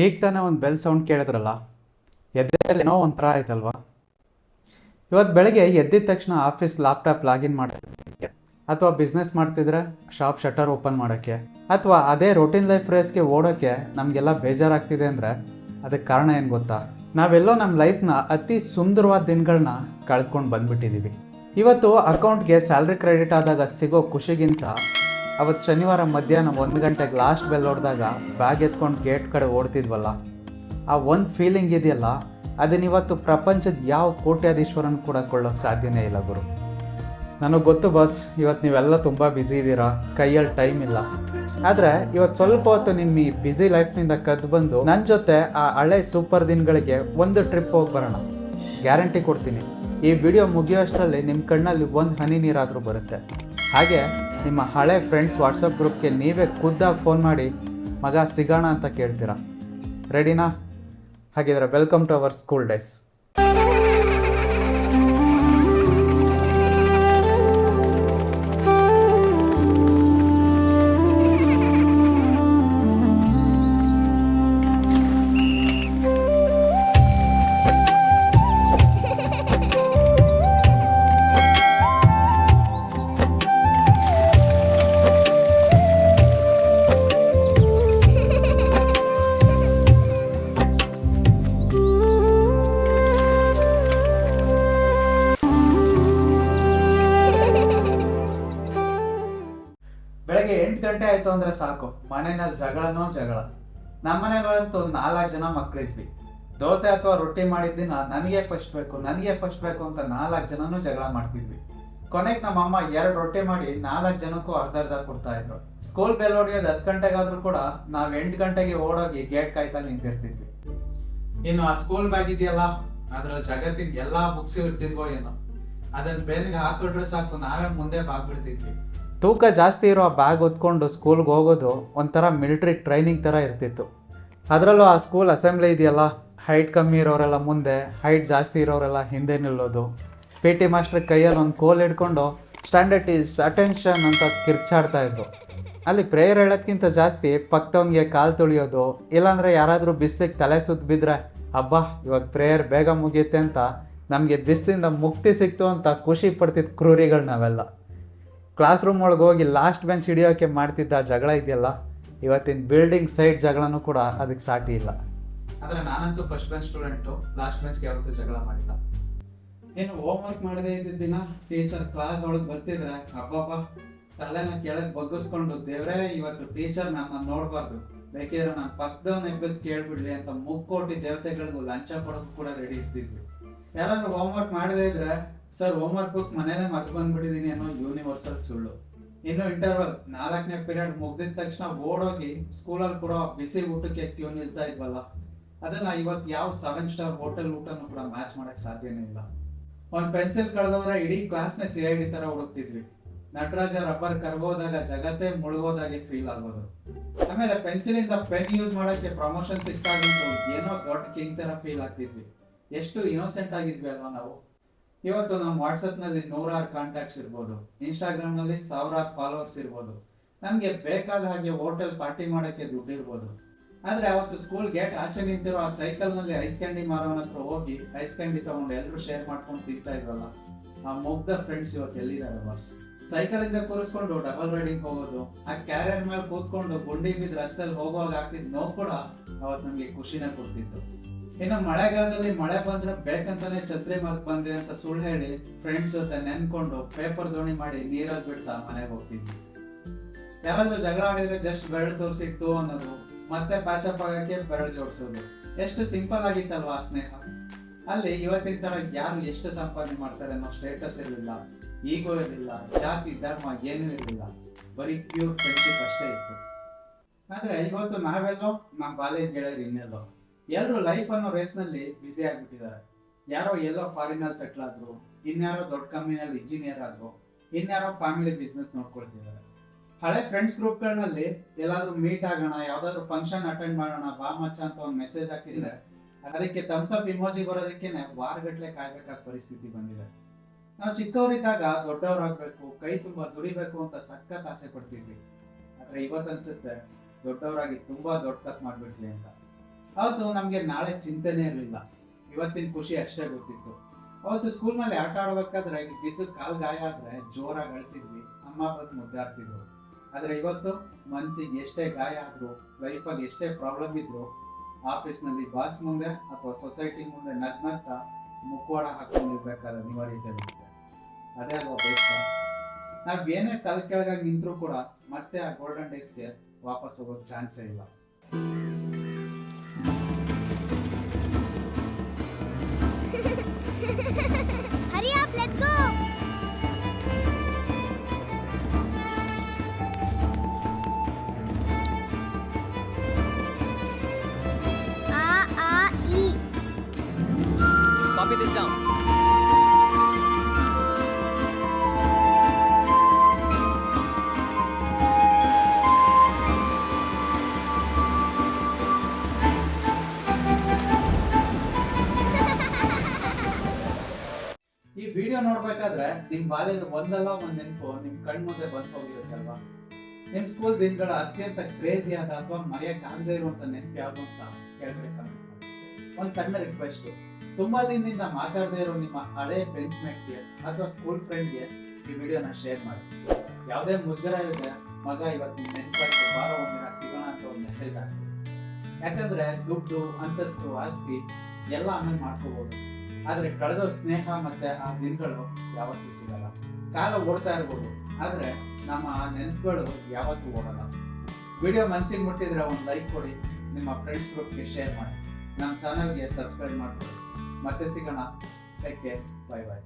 ಈಗ ತಾನೇ ಒಂದು ಬೆಲ್ ಸೌಂಡ್ ಕೇಳಿದ್ರಲ್ಲ, ಎದ್ದೆಲ್ಲಿ ಏನೋ ಒಂಥರ ಆಯ್ತಲ್ವಾ. ಇವತ್ತು ಬೆಳಗ್ಗೆ ಎದ್ದಿದ ತಕ್ಷಣ ಆಫೀಸ್ ಲ್ಯಾಪ್ಟಾಪ್ ಲಾಗಿನ್ ಮಾಡೋಕ್ಕೆ, ಅಥವಾ ಬಿಸ್ನೆಸ್ ಮಾಡ್ತಿದ್ರೆ ಶಾಪ್ ಶಟರ್ ಓಪನ್ ಮಾಡೋಕ್ಕೆ, ಅಥವಾ ಅದೇ ರೊಟೀನ್ ಲೈಫ್ ರೇಸ್ಗೆ ಓಡೋಕ್ಕೆ ನಮಗೆಲ್ಲ ಬೇಜಾರಾಗ್ತಿದೆ ಅಂದರೆ ಅದಕ್ಕೆ ಕಾರಣ ಏನು ಗೊತ್ತಾ? ನಾವೆಲ್ಲೋ ನಮ್ಮ ಲೈಫ್ನ ಅತಿ ಸುಂದರವಾದ ದಿನಗಳನ್ನ ಕಳ್ಕೊಂಡು ಬಂದ್ಬಿಟ್ಟಿದ್ದೀವಿ. ಇವತ್ತು ಅಕೌಂಟ್ಗೆ ಸ್ಯಾಲ್ರಿ ಕ್ರೆಡಿಟ್ ಆದಾಗ ಸಿಗೋ ಖುಷಿಗಿಂತ ಅವತ್ತು ಶನಿವಾರ ಮಧ್ಯಾಹ್ನ 1 ಗಂಟೆಗೆ ಲಾಸ್ಟ್ ಬೆಲ್ ಹೊಡೆದಾಗ ಬ್ಯಾಗ್ ಎತ್ಕೊಂಡು ಗೇಟ್ ಕಡೆ ಓಡ್ತಿದ್ವಲ್ಲ, ಆ ಒಂದು ಫೀಲಿಂಗ್ ಇದೆಯಲ್ಲ, ಅದನ್ನಿವತ್ತು ಪ್ರಪಂಚದ ಯಾವ ಕೋಟ್ಯಾಧೀಶ್ವರನ್ ಕೂಡ ಕೊಳ್ಳೋಕ್ಕೆ ಸಾಧ್ಯನೇ ಇಲ್ಲ ಗುರು. ನನಗೆ ಗೊತ್ತು ಬಾಸ್, ಇವತ್ತು ನೀವೆಲ್ಲ ತುಂಬ ಬ್ಯುಸಿ ಇದ್ದೀರಾ, ಕೈಯಲ್ಲಿ ಟೈಮ್ ಇಲ್ಲ. ಆದರೆ ಇವತ್ತು ಸ್ವಲ್ಪ ಹೊತ್ತು ನಿಮ್ಮ ಈ ಬ್ಯುಸಿ ಲೈಫ್ನಿಂದ ಕದ್ದು ಬಂದು ನನ್ನ ಜೊತೆ ಆ ಹಳೆ ಸೂಪರ್ ದಿನಗಳಿಗೆ ಒಂದು ಟ್ರಿಪ್ ಹೋಗಿ ಬರೋಣ. ಗ್ಯಾರಂಟಿ ಕೊಡ್ತೀನಿ, ಈ ವಿಡಿಯೋ ಮುಗಿಯೋಷ್ಟರಲ್ಲಿ ನಿಮ್ಮ ಕಣ್ಣಲ್ಲಿ ಒಂದು ಹನಿ ನೀರಾದರೂ ಬರುತ್ತೆ. ಹಾಗೆ ನಿಮ್ಮ ಹಳೆ ಫ್ರೆಂಡ್ಸ್ ವಾಟ್ಸಪ್ ಗ್ರೂಪ್ಗೆ ನೀವೇ ಖುದ್ದಾಗಿ ಫೋನ್ ಮಾಡಿ ಮಗ ಸಿಗೋಣ ಅಂತ ಕೇಳ್ತೀರಾ. ರೆಡಿನಾ? ಹಾಗಿದ್ರೆ welcome to our school days. ಬೆಳಗ್ಗೆ 8 ಗಂಟೆ ಆಯ್ತು ಅಂದ್ರೆ ಸಾಕು, ಮನೆಯಲ್ಲಿ ಜಗಳನೋ ಜಗಳ. ನಮ್ಮ ಮನೆಯಲ್ಲಂತೂ 4 ಜನ ಮಕ್ಕಳಿದ್ವಿ. ದೋಸೆ ಅಥವಾ ರೊಟ್ಟಿ ಮಾಡಿದ್ದಿನ ನನಗೆ ಫಸ್ಟ್ ಬೇಕು ಅಂತ 4 ಜನನೂ ಜಗಳ ಮಾಡ್ತಿದ್ವಿ. ಕೊನೆಗೆ ನಮ್ಮಮ್ಮ 2 ರೊಟ್ಟಿ ಮಾಡಿ 4 ಜನಕ್ಕೂ ಅರ್ಧ ಕೊಡ್ತಾ ಇದ್ರು. ಸ್ಕೂಲ್ ಬೆಲ್ ಹೊಡಿಯೋದು 10 ಗಂಟೆಗಾದ್ರೂ ಕೂಡ ನಾವ್ 8 ಗಂಟೆಗೆ ಓಡೋಗಿ ಗೇಟ್ ಕಾಯ್ತಾ ನಿಂತಿರ್ತಿದ್ವಿ. ಇನ್ನು ಆ ಸ್ಕೂಲ್ ಬ್ಯಾಗ್ ಇದೆಯಲ್ಲ, ಅದ್ರಲ್ಲಿ ಜಗತ್ತಿನ ಎಲ್ಲಾ ಬುಕ್ಸ್ ಇರ್ತಿದ್ವೋ ಏನೋ, ಅದನ್ನ ಬೆನ್ಗೆ ಹಾಕಿಟ್ರೆ ಸಾಕು ನಾವೇ ಮುಂದೆ ಬಾಗ್ಬಿಡ್ತಿದ್ವಿ. ತೂಕ ಜಾಸ್ತಿ ಇರೋ ಆ ಬ್ಯಾಗ್ ಹೊತ್ಕೊಂಡು ಸ್ಕೂಲ್ಗೆ ಹೋಗೋದು ಒಂಥರ ಮಿಲಿಟ್ರಿ ಟ್ರೈನಿಂಗ್ ಥರ ಇರ್ತಿತ್ತು. ಅದರಲ್ಲೂ ಆ ಸ್ಕೂಲ್ ಅಸೆಂಬ್ಲಿ ಇದೆಯಲ್ಲ, ಹೈಟ್ ಕಮ್ಮಿ ಇರೋರೆಲ್ಲ ಮುಂದೆ, ಹೈಟ್ ಜಾಸ್ತಿ ಇರೋರೆಲ್ಲ ಹಿಂದೆ ನಿಲ್ಲೋದು. PT ಮಾಸ್ಟರ್ ಕೈಯಲ್ಲಿ ಒಂದು ಕೋಲ್ ಹಿಡ್ಕೊಂಡು ಸ್ಟ್ಯಾಂಡರ್ಡ್ ಈಸ್ ಅಟೆನ್ಷನ್ ಅಂತ ಕಿರ್ಚಾಡ್ತಾ ಇದ್ರು. ಅಲ್ಲಿ ಪ್ರೇಯರ್ ಹೇಳೋದ್ಕಿಂತ ಜಾಸ್ತಿ ಪಕ್ಕದವನಿಗೆ ಕಾಲು ತುಳಿಯೋದು, ಇಲ್ಲಾಂದರೆ ಯಾರಾದರೂ ಬಿಸಿಲಿಗೆ ತಲೆ ಸುತ್ತ ಬಿದ್ದರೆ ಹಬ್ಬ ಇವಾಗ ಪ್ರೇಯರ್ ಬೇಗ ಮುಗಿಯುತ್ತೆ ಅಂತ ನಮಗೆ ಬಿಸಿಲಿಂದ ಮುಕ್ತಿ ಸಿಕ್ತು ಅಂತ ಖುಷಿ ಪಡ್ತಿದ್ದ ಕ್ರೂರಿಗಳು ನಾವೆಲ್ಲ. ಕ್ಲಾಸ್ ರೂಮ್ ಒಳಗೆ ಹೋಗಿ ಲಾಸ್ಟ್ ಬೆಂಚ್ ಹಿಡಿಯೋಕ್ಕೆ ಮಾಡ್ತಿದ್ದ ಜಗಳ ಇದೆಯಲ್ಲ, ಇವತ್ತಿನ ಬಿಲ್ಡಿಂಗ್ ಸೈಡ್ ಜಗಳನೂ ಕೂಡ ಅದಕ್ಕೆ ಸಾಟಿ ಇಲ್ಲ. ಆದರೆ ನಾನಂತೂ ಫಸ್ಟ್ ಬೆಂಚ್ ಸ್ಟೂಡೆಂಟು, ಲಾಸ್ಟ್ ಬೆಂಚ್ಗೆ ಯಾವತ್ತೂ ಜಗಳ ಮಾಡಿಲ್ಲ. ಏನು ಹೋಮ್ವರ್ಕ್ ಮಾಡದೇ ಇದ್ದಿದ್ದ ದಿನ ಟೀಚರ್ ಕ್ಲಾಸ್ ಒಳಗೆ ಬರ್ತಿದ್ರೆ ಅಬ್ಬಬ್ಬ ತಲೆನ ಕೆಳಗೆ ಬಗ್ಗಿಸ್ಕೊಂಡು, ದೇವ್ರೇ ಇವತ್ತು ಟೀಚರ್ ನನ್ನ ನೋಡಬಾರ್ದು, ಬೇಕಿದ್ರೆ ನಾನು ಪಕ್ಕದವನ್ನ ಎಬ್ಬಸ್ ಕೇಳ್ಬಿಡ್ಲಿ ಅಂತ ಮುಕ್ಕೋಟಿ ದೇವತೆಗಳಿಗೂ ಲಂಚ ಕೊಡೋದು ಕೂಡ ರೆಡಿ ಇರ್ತಿದ್ವಿ. ಯಾರಾದ್ರೂ ಹೋಮ್ವರ್ಕ್ ಮಾಡದೇ ಇದ್ರೆ, ಸರ್ ಹೋಮ್ವರ್ಕ್ ಬುಕ್ ಮನೇಲೆ ಮರ್ತು ಬಂದ್ಬಿಟ್ಟಿದ್ದೀನಿ ಅನ್ನೋ ಯೂನಿವರ್ಸಲ್ ಸುಳ್ಳು. ಇನ್ನು ಇಂಟರ್ವಲ್ 4ನೇ ಪೀರಿಯಡ್ ಮುಗ್ದಿದ ತಕ್ಷಣ ಓಡೋಗಿ ಸ್ಕೂಲಲ್ಲಿ ಕೂಡ ಬಿಸಿ ಊಟಕ್ಕೆ ಕ್ಯೂ ನಿಲ್ತಾ ಇದ್ವಲ್ಲ, ಅದನ್ನ ಇವತ್ತು ಯಾವ 7 ಸ್ಟಾರ್ ಹೋಟೆಲ್ ಊಟನೂ ಕೂಡ ಮ್ಯಾಚ್ ಮಾಡಕ್ ಸಾಧ್ಯನೇ ಇಲ್ಲ. ಒಂದು ಪೆನ್ಸಿಲ್ ಕಳೆದವ್ರೆ ಇಡೀ ಕ್ಲಾಸ್ನೇ CID ತರ ಹುಡುಕ್ತಿದ್ವಿ. ನಟರಾಜ ರಬ್ಬರ್ ಕರ್ಗೋದಾಗ ಜಗತ್ತೇ ಮುಳುಗೋದಾಗೆ ಫೀಲ್ ಆಗೋದು. ಆಮೇಲೆ ಪೆನ್ಸಿಲಿಂದ ಪೆನ್ ಯೂಸ್ ಮಾಡಕ್ಕೆ ಪ್ರಮೋಷನ್ ಸಿಕ್ಕಾಗಂತೂ ಏನೋ ದೊಡ್ಡ ಕಿಂಗ್ ತರ ಫೀಲ್ ಆಗ್ತಿದ್ವಿ. ಎಷ್ಟು ಇನ್ನೋಸೆಂಟ್ ಆಗಿದ್ವಿ ಅಲ್ವಾ ನಾವು. ಇವತ್ತು ನಮ್ಮ ವಾಟ್ಸಪ್ನಲ್ಲಿ 100 ಕಾಂಟ್ಯಾಕ್ಟ್ಸ್ ಇರ್ಬೋದು, ಇನ್ಸ್ಟಾಗ್ರಾಮ್ನಲ್ಲಿ 1000 ಫಾಲೋವರ್ಸ್ ಇರ್ಬೋದು, ನಮಗೆ ಬೇಕಾದ ಹಾಗೆ ಹೋಟೆಲ್ ಪಾರ್ಟಿ ಮಾಡೋಕ್ಕೆ ದುಡ್ಡು ಇರ್ಬೋದು. ಆದರೆ ಅವತ್ತು ಸ್ಕೂಲ್ ಗೇಟ್ ಆಚೆ ನಿಂತಿರೋ ಆ ಸೈಕಲ್ನಲ್ಲಿ ಐಸ್ ಕ್ಯಾಂಡಿ ಮಾರೋನ ಹತ್ರ ಹೋಗಿ ಐಸ್ ಕ್ಯಾಂಡಿ ತಗೊಂಡು ಎಲ್ಲರೂ ಶೇರ್ ಮಾಡ್ಕೊಂಡು ತಿಂತಾ ಇದ್ವಲ್ಲ, ಆ ಮುಗ್ಧ ಫ್ರೆಂಡ್ಸ್ ಇವತ್ತು ಎಲ್ಲಿದ್ದಾರೆ ಬಾಸ್? ಸೈಕಲಿಂದ ಕೂರಿಸ್ಕೊಂಡು ಡಬಲ್ ರೈಡಿಂಗ್ ಹೋಗೋದು, ಆ ಕ್ಯಾರಿಯರ್ ಮೇಲೆ ಕೂತ್ಕೊಂಡು ಗುಂಡಿ ಬಿದ್ದು ರಸ್ತೆಯಲ್ಲಿ ಹೋಗುವಾಗ ಆಗ್ತಿದ್ ನೋವು ಕೂಡ ಅವತ್ತು ನಮಗೆ ಖುಷಿನ ಕೊಡ್ತಿತ್ತು. ಇನ್ನು ಮಳೆಗಾಲದಲ್ಲಿ ಮಳೆ ಬಂದ್ರೆ ಬೇಕಂತಾನೆ ಛತ್ರಿ ಮರ್ಕ್ ಬಂದೆ ಅಂತ ಸುಳ್ಳು ಹೇಳಿ ಫ್ರೆಂಡ್ಸ್ ಜೊತೆ ನೆನ್ಕೊಂಡು ಪೇಪರ್ ದೋಣಿ ಮಾಡಿ ನೀರಲ್ಲಿ ಬಿಡ್ತಾ ಮನೆಗೆ ಹೋಗ್ತಿದ್ವಿ. ಯಾರಾದ್ರೂ ಜಗಳ ಆಡಿದ್ರೆ ಜಸ್ಟ್ ಬೆರಳು ತೋರಿಸಿಟ್ಟು ಅನ್ನೋದು, ಮತ್ತೆ ಪ್ಯಾಚಪ್ ಆಗಕ್ಕೆ ಬೆರಳು ಜೋಡಿಸೋದು, ಎಷ್ಟು ಸಿಂಪಲ್ ಆಗಿತ್ತಲ್ವಾ ಆ ಸ್ನೇಹ. ಅಲ್ಲಿ ಇವತ್ತಿನ ತರ ಯಾರು ಎಷ್ಟು ಸಂಪಾದನೆ ಮಾಡ್ತಾರೆ ಅನ್ನೋ ಸ್ಟೇಟಸ್ ಇರಲಿಲ್ಲ, ಈಗೋ ಇರಲಿಲ್ಲ, ಜಾತಿ ಧರ್ಮ ಏನೂ ಇರಲಿಲ್ಲ, ಬರೀ ಪ್ಯೂರ್ ಫ್ರೆಂಡ್ಶಿಪ್ ಅಷ್ಟೇ ಇತ್ತು. ಆದ್ರೆ ಇವತ್ತು ನಾವೆಲ್ಲೋ ನಮ್ಮ ಬಾಲ್ಯದ ಗೆಳೆಯರು ಇನ್ನೆಲ್ಲೋ, ಎಲ್ಲರೂ ಲೈಫ್ ಅನ್ನೋ ರೇಸ್ನಲ್ಲಿ ಬ್ಯುಸಿ ಆಗಿಬಿಟ್ಟಿದ್ದಾರೆ. ಯಾರೋ ಎಲ್ಲೋ ಫಾರಿನಲ್ಲಿ ಸೆಟ್ಲ್ ಆದ್ರು, ಇನ್ಯಾರೋ ದೊಡ್ಡ ಕಂಪ್ನಿನಲ್ಲಿ ಇಂಜಿನಿಯರ್ ಆದ್ರು, ಇನ್ಯಾರೋ ಫ್ಯಾಮಿಲಿ ಬಿಸ್ನೆಸ್ ನೋಡ್ಕೊಳ್ತಿದ್ದಾರೆ. ಹಳೆ ಫ್ರೆಂಡ್ಸ್ ಗ್ರೂಪ್ಗಳಲ್ಲಿ ಎಲ್ಲಾದ್ರೂ ಮೀಟ್ ಆಗೋಣ, ಯಾವ್ದಾದ್ರು ಫಂಕ್ಷನ್ ಅಟೆಂಡ್ ಮಾಡೋಣ ಬಾ ಮಚ್ಚ ಅಂತ ಒಂದು ಮೆಸೇಜ್ ಹಾಕಿದ್ರೆ ಅದಕ್ಕೆ ಥಮ್ಸ್ ಅಪ್ ಇಮೋಜಿ ಬರೋದಕ್ಕೇನೆ ವಾರಗಟ್ಲೆ ಕಾಯ್ಬೇಕಾದ ಪರಿಸ್ಥಿತಿ ಬಂದಿದೆ. ನಾವು ಚಿಕ್ಕವರಿದ್ದಾಗ ದೊಡ್ಡವರಾಗಬೇಕು, ಕೈ ತುಂಬಾ ದುಡಿಬೇಕು ಅಂತ ಸಖತ್ ಆಸೆ ಪಡ್ತಿದ್ವಿ. ಆದ್ರೆ ಇವತ್ತು ಅನ್ಸುತ್ತೆ ದೊಡ್ಡವರಾಗಿ ತುಂಬಾ ದೊಡ್ಡ ತಪ್ಪು ಮಾಡ್ಬಿಟ್ವಿ ಅಂತ. ಅವತ್ತು ನಮ್ಗೆ ನಾಳೆ ಚಿಂತೆನೇ ಇರಲಿಲ್ಲ, ಇವತ್ತಿನ ಖುಷಿ ಅಷ್ಟೇ ಗೊತ್ತಿತ್ತು. ಅವತ್ತು ಸ್ಕೂಲ್ನಲ್ಲಿ ಆಟ ಆಡ್ಬೇಕಾದ್ರೆ ಬಿದ್ದು ಕಾಲ್ ಗಾಯ ಆದ್ರೆ ಜೋರಾಗಿ ಅಳ್ತಿದ್ವಿ, ಅಮ್ಮ ಬಂದು ಮುದ್ದಾಡ್ತಿದ್ರು. ಆದ್ರೆ ಇವತ್ತು ಮನ್ಸಿಗೆ ಎಷ್ಟೇ ಗಾಯ ಆದ್ರೂ, ಲೈಫಲ್ಲಿ ಎಷ್ಟೇ ಪ್ರಾಬ್ಲಮ್ ಇದ್ರು, ಆಫೀಸ್ನಲ್ಲಿ ಬಾಸ್ ಮುಂದೆ ಅಥವಾ ಸೊಸೈಟಿ ಮುಂದೆ ನಗ್ನಗ್ತಾ ಮುಖವಾಡ ಹಾಕೊಂಡಿರ್ಬೇಕಾದ ಅನಿವಾರ್ಯತೆ ಇರುತ್ತೆ. ಅದೇ ಅಲ್ವಾ ಬೇಸ. ನಾವ್ ಏನೇ ತಲೆ ಕೆಳಗಾಗಿ ನಿಂತ್ರೂ ಕೂಡ ಮತ್ತೆ ಆ ಗೋಲ್ಡನ್ ಡೇಸ್ಗೆ ವಾಪಸ್ ಹೋಗೋಕ್ ಚಾನ್ಸೇ ಇಲ್ಲ. Hurry up, let's go! E. Copy this down. ಈ ವಿಡಿಯೋ ನೋಡ್ಬೇಕಾದ್ರೆ ನಿಮ್ ಬಾಲ್ಯದ ಒಂದಲ್ಲ ಒಂದ್ ನೆನಪು ನಿಮ್ ಕಣ್ ಮುಂದೆ ಬಂದ್ ಹೋಗಿರುತ್ತಲ್ವಾ? ನಿಮ್ ಸ್ಕೂಲ್ ದಿನಗಳ ಅತ್ಯಂತ ಕ್ರೇಜಿ ಆದ ಅಥವಾ ಮರೆಯಕ್ ಆಗದೆ ಇರುವಂತ ನೆನಪು ಯಾವುದು ಅಂತ ಕೆಳಗಡೆ ಕಮೆಂಟ್ ಮಾಡಿ. ಒಂದ್ ಸಣ್ಣ ರಿಕ್ವೆಸ್ಟ್, ತುಂಬಾ ದಿನದಿಂದ ಮಾತಾಡದೇ ಇರೋ ನಿಮ್ಮ ಹಳೆ ಬೆಂಚ್ ಮೇಟ್ಗೆ ಅಥವಾ ಸ್ಕೂಲ್ ಫ್ರೆಂಡ್ಗೆ ಈ ವಿಡಿಯೋನ ಶೇರ್ ಮಾಡಿ. ಯಾವುದೇ ಮುಜುಗರ ಇದೆ, ಮಗ ಇವತ್ತು ನಿಮ್ ನೆನಪಾಯ್ತು, ಬಾರ ಒಂದಿನ ಸಿಗೋಣ ಅಂತ ಒಂದು ಮೆಸೇಜ್ ಹಾಕಿ. ಯಾಕಂದ್ರೆ ದುಡ್ಡು, ಅಂತಸ್ತು, ಆಸ್ತಿ ಎಲ್ಲ ಆಮೇಲೆ ಮಾಡ್ಕೋಬಹುದು, ಆದ್ರೆ ಕಳೆದ ಸ್ನೇಹ ಮತ್ತೆ ಆ ದಿನಗಳು ಯಾವತ್ತೂ ಸಿಗಲ್ಲ. ಕಾಲ ಓಡ್ತಾ ಇರ್ಬೋದು, ಆದ್ರೆ ನಮ್ಮ ಆ ನೆನಪುಗಳು ಯಾವತ್ತೂ ಓಡಲ್ಲ. ವಿಡಿಯೋ ಮನ್ಸಿಗೆ ಮುಟ್ಟಿದ್ರೆ ಒಂದು ಲೈಕ್ ಕೊಡಿ, ನಿಮ್ಮ ಫ್ರೆಂಡ್ಸ್ ಗ್ರೂಪ್ಗೆ ಶೇರ್ ಮಾಡಿ, ನಮ್ಮ ಚಾನಲ್ಗೆ ಸಬ್ಸ್ಕ್ರೈಬ್ ಮಾಡ್ಕೊಳ್ಳಿ. ಮತ್ತೆ ಸಿಗೋಣ. Take care, bye bye.